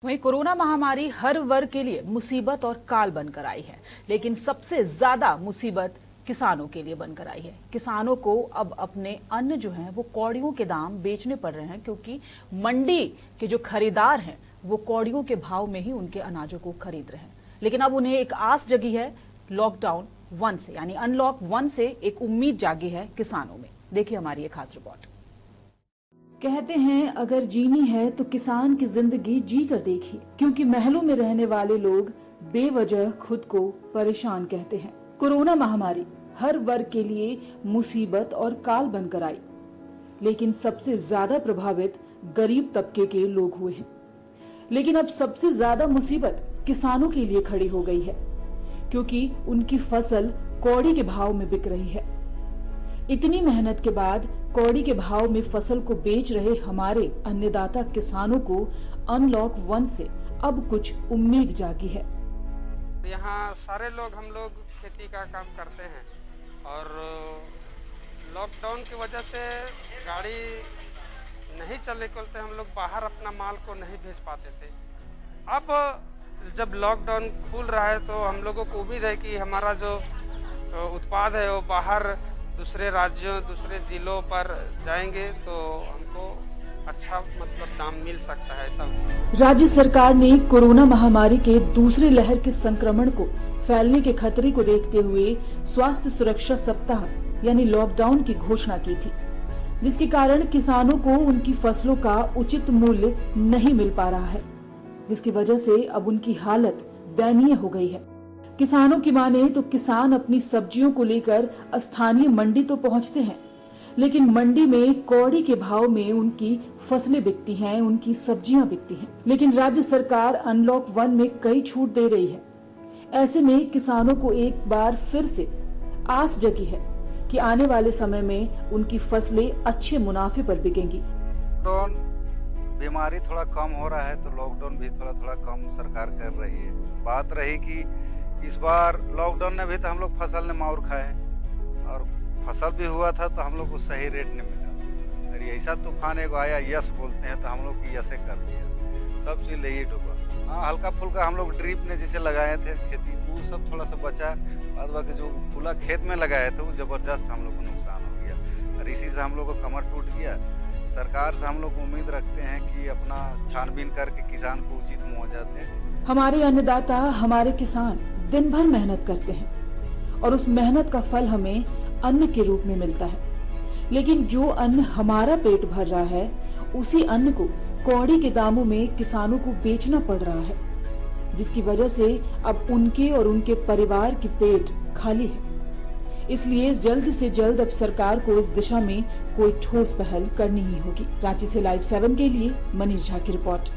वहीं कोरोना महामारी हर वर्ग के लिए मुसीबत और काल बनकर आई है, लेकिन सबसे ज्यादा मुसीबत किसानों के लिए बनकर आई है। किसानों को अब अपने अन्न जो है वो कौड़ियों के दाम बेचने पड़ रहे हैं, क्योंकि मंडी के जो खरीदार हैं वो कौड़ियों के भाव में ही उनके अनाजों को खरीद रहे हैं। लेकिन अब उन्हें एक आस जगी है लॉकडाउन 1 से, यानी अनलॉक 1 से एक उम्मीद जागी है किसानों में। देखिए हमारी एक खास रिपोर्ट। कहते हैं अगर जीनी है तो किसान की जिंदगी जी कर देखिए, क्योंकि महलों में रहने वाले लोग बेवजह खुद को परेशान कहते हैं। कोरोना महामारी हर वर्ग के लिए मुसीबत और काल बनकर आई, लेकिन सबसे ज्यादा प्रभावित गरीब तबके के लोग हुए हैं। लेकिन अब सबसे ज्यादा मुसीबत किसानों के लिए खड़ी हो गई है, क्योंकि उनकी फसल कौड़ी के भाव में बिक रही है। इतनी मेहनत के बाद कौड़ी के भाव में फसल को बेच रहे हमारे अन्नदाता किसानों को अनलॉक 1 से अब कुछ उम्मीद जागी है। यहाँ सारे लोग हम लोग खेती का काम करते हैं और लॉकडाउन की वजह से गाड़ी नहीं चलने के चलते हम लोग बाहर अपना माल को नहीं भेज पाते थे। अब जब लॉकडाउन खुल रहा है तो हम लोगों को उम्मीद है कि हमारा जो उत्पाद है वो बाहर दूसरे राज्यों दूसरे जिलों पर जाएंगे तो हमको अच्छा दाम मिल सकता है। ऐसा राज्य सरकार ने कोरोना महामारी के दूसरे लहर के संक्रमण को फैलने के खतरे को देखते हुए स्वास्थ्य सुरक्षा सप्ताह यानी लॉकडाउन की घोषणा की थी, जिसके कारण किसानों को उनकी फसलों का उचित मूल्य नहीं मिल पा रहा है, जिसकी वजह से अब उनकी हालत दयनीय हो गई है। किसानों की माने तो किसान अपनी सब्जियों को लेकर स्थानीय मंडी तो पहुंचते हैं, लेकिन मंडी में कौड़ी के भाव में उनकी फसलें बिकती हैं, उनकी सब्जियां बिकती हैं। लेकिन राज्य सरकार अनलॉक 1 में कई छूट दे रही है। ऐसे में किसानों को एक बार फिर से आस जगी है कि आने वाले समय में उनकी फसलें अच्छे मुनाफे पर बिकेंगी। लॉकडाउन बीमारी थोड़ा कम हो रहा है तो लॉकडाउन भी थोड़ा कम सरकार कर रही है। बात रही कि इस बार लॉकडाउन में भी तो हम लोग फसल ने मार खाए और फसल भी हुआ था तो हम लोग को सही रेट नहीं मिला। और ऐसा तूफान एक आया, यस बोलते हैं तो हम लोग की यसे कर दिया, सब चीज ले ही डूबा। हाँ, हल्का फुल्का हम लोग ड्रिप ने जैसे लगाए थे खेती, वो सब थोड़ा सा बचा। बाद बाकी जो फूला खेत में लगाए थे वो जबरदस्त हम लोग को नुकसान हो गया और इसी से हम लोग को कमर टूट गया। सरकार से हम लोग उम्मीद रखते हैं कि अपना छानबीन करके किसान को उचित मुआवजा दें। हमारे अन्नदाता, हमारे किसान दिन भर मेहनत करते हैं और उस मेहनत का फल हमें अन्न के रूप में मिलता है। लेकिन जो अन्न हमारा पेट भर रहा है, उसी अन्न को कौड़ी के दामों में किसानों को बेचना पड़ रहा है, जिसकी वजह से अब उनके और उनके परिवार की पेट खाली है। इसलिए जल्द से जल्द अब सरकार को इस दिशा में कोई ठोस पहल करनी ही होगी। रांची से लाइव 7 के लिए मनीष झा की रिपोर्ट।